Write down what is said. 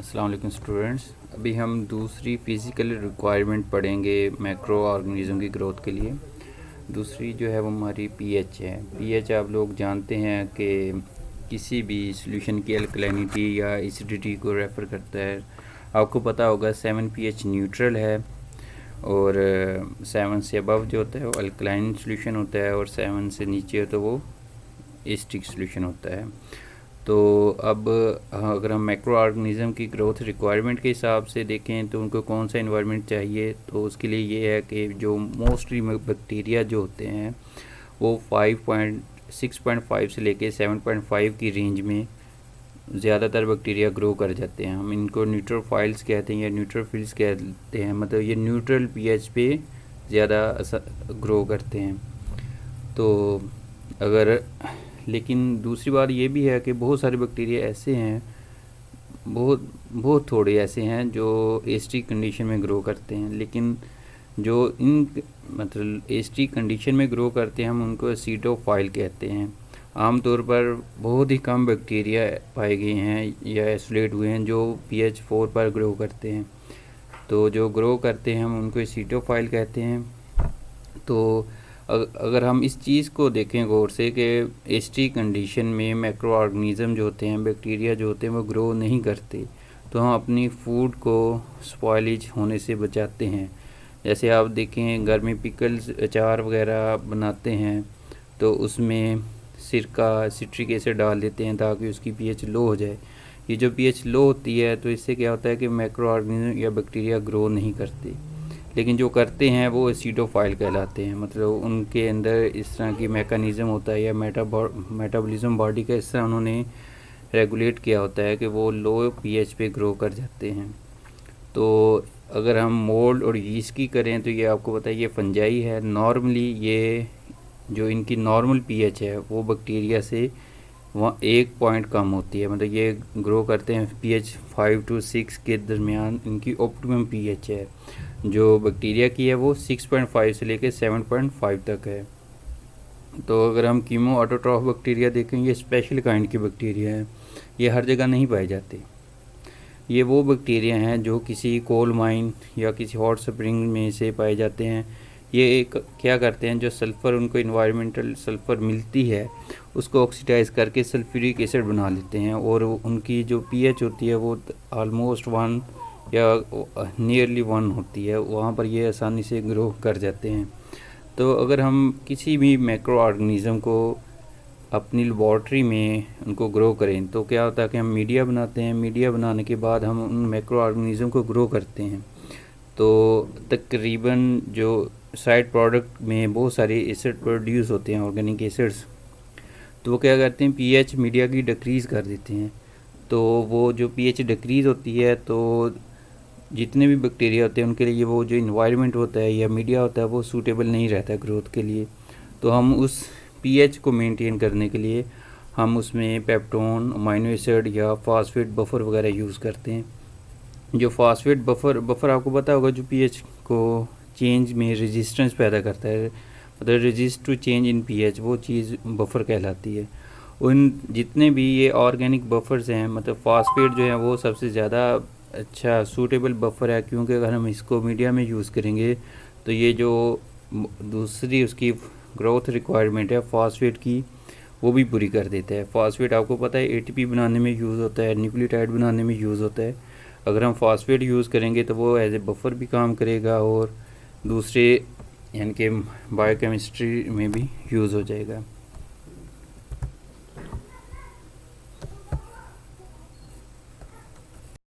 अस्सलाम वालेकुम स्टूडेंट्स। अभी हम दूसरी फिज़िकल रिक्वायरमेंट पढ़ेंगे मैक्रो ऑर्गेनिज्म की ग्रोथ के लिए। दूसरी जो है वो हमारी पीएच है। पीएच आप लोग जानते हैं कि किसी भी सॉल्यूशन की अल्कलाइनिटी या एसिडिटी को रेफ़र करता है। आपको पता होगा 7 पीएच न्यूट्रल है और 7 से अबव जो होता है वो अल्कलाइन सॉल्यूशन होता है और 7 से नीचे हो तो वो एसिडिक सॉल्यूशन होता है। तो अब अगर हम मैक्रो ऑर्गेनिज़म की ग्रोथ रिक्वायरमेंट के हिसाब से देखें तो उनको कौन सा इन्वायरमेंट चाहिए, तो उसके लिए ये है कि जो मोस्टली बैक्टीरिया जो होते हैं वो 6.5 से लेके 7.5 की रेंज में ज़्यादातर बैक्टीरिया ग्रो कर जाते हैं। हम इनको न्यूट्रोफाइल्स कहते हैं या न्यूट्रोफिल्स कहते हैं, मतलब ये न्यूट्रल पीएच पे ज़्यादा ग्रो करते हैं। तो अगर लेकिन दूसरी बात ये भी है कि बहुत सारे बैक्टीरिया ऐसे हैं, बहुत थोड़े ऐसे हैं जो एसिडिक कंडीशन में ग्रो करते हैं, लेकिन जो मतलब एसिडिक कंडीशन में ग्रो करते हैं हम उनको एसिडोफाइल कहते हैं। आमतौर पर बहुत ही कम बैक्टीरिया पाए गए हैं या आइसोलेट हुए हैं जो पीएच 4 पर ग्रो करते हैं। तो जो ग्रो करते हैं हम उनको एसिडोफाइल कहते हैं। तो अगर हम इस चीज़ को देखें गौर से कि एसिडिक कंडीशन में मैक्रो ऑर्गेनिज़म जो होते हैं, बैक्टीरिया जो होते हैं वो ग्रो नहीं करते, तो हम अपनी फूड को स्पॉइलेज होने से बचाते हैं। जैसे आप देखें घर में पिकल्स अचार वगैरह बनाते हैं तो उसमें सिरका सिट्रिक एसिड डाल देते हैं ताकि उसकी पीएच लो हो जाए। ये जो पीएच लो होती है तो इससे क्या होता है कि मैक्रो ऑर्गेनिज्म या बैक्टीरिया ग्रो नहीं करते, लेकिन जो करते हैं वो एसिडोफाइल कहलाते हैं। मतलब उनके अंदर इस तरह की मैकेनिज़्म होता है या मेटाबॉलिज्म बॉडी का इस तरह उन्होंने रेगुलेट किया होता है कि वो लो पीएच पे ग्रो कर जाते हैं। तो अगर हम मोल्ड और यीस्ट की करें तो ये आपको पता है ये फंजाई है। नॉर्मली ये जो इनकी नॉर्मल पीएच है वो बैक्टीरिया से वहाँ 1 पॉइंट कम होती है। मतलब ये ग्रो करते हैं पीएच 5 to 6 के दरमियान इनकी ऑप्टिमम पीएच है। जो बैक्टीरिया की है वो 6.5 से लेकर 7.5 तक है। तो अगर हम कीमो ऑटोट्रॉफ बैक्टीरिया देखें, ये स्पेशल काइंड की बैक्टीरिया है, ये हर जगह नहीं पाए जाते। ये वो बैक्टीरिया हैं जो किसी कोल माइन या किसी हॉट स्प्रिंग में से पाए जाते हैं। ये एक क्या करते हैं, जो सल्फ़र उनको इन्वायरमेंटल सल्फ़र मिलती है उसको ऑक्सीडाइज करके सल्फ्यूरिक एसिड बना लेते हैं और उनकी जो पीएच होती है वो ऑलमोस्ट 1 या नियरली 1 होती है। वहाँ पर ये आसानी से ग्रो कर जाते हैं। तो अगर हम किसी भी मैक्रो ऑर्गेनिज़म को अपनी लेबॉर्ट्री में उनको ग्रो करें तो क्या होता है कि हम मीडिया बनाते हैं। मीडिया बनाने के बाद हम उन मैक्रो ऑर्गेनिज़म को ग्रो करते हैं। तो तकरीबन जो साइड प्रोडक्ट में बहुत सारे एसिड प्रोड्यूस होते हैं, ऑर्गेनिक एसिड्स, तो वो क्या करते हैं पीएच मीडिया की डिक्रीज़ कर देते हैं। तो वो जो पीएच डिक्रीज़ होती है तो जितने भी बैक्टीरिया होते हैं उनके लिए वो जो इन्वायरमेंट होता है या मीडिया होता है वो सूटेबल नहीं रहता है ग्रोथ के लिए। तो हम उस पीएच को मेंटेन करने के लिए हम उसमें पेप्टोन, अमीनो एसिड या फास्फेट बफर वगैरह यूज़ करते हैं। जो फास्फेट बफर आपको पता होगा जो पीएच को चेंज में रेजिस्टेंस पैदा करता है, मतलब resist to change in pH, वो चीज़ बफर कहलाती है। उन जितने भी ये ऑर्गेनिक बफर्स हैं, मतलब फास्फेट जो है वो सबसे ज़्यादा अच्छा सूटेबल बफर है, क्योंकि अगर हम इसको मीडिया में यूज़ करेंगे तो ये जो दूसरी उसकी ग्रोथ रिक्वायरमेंट है फास्फेट की वो भी पूरी कर देता है। फास्फेट आपको पता है एटीपी बनाने में यूज़ होता है, न्यूक्लियोटाइड बनाने में यूज़ होता है। अगर हम फास्फेट यूज़ करेंगे तो वो एज ए बफर भी काम करेगा और दूसरे यानी कि बायोकेमिस्ट्री में भी यूज़ हो जाएगा।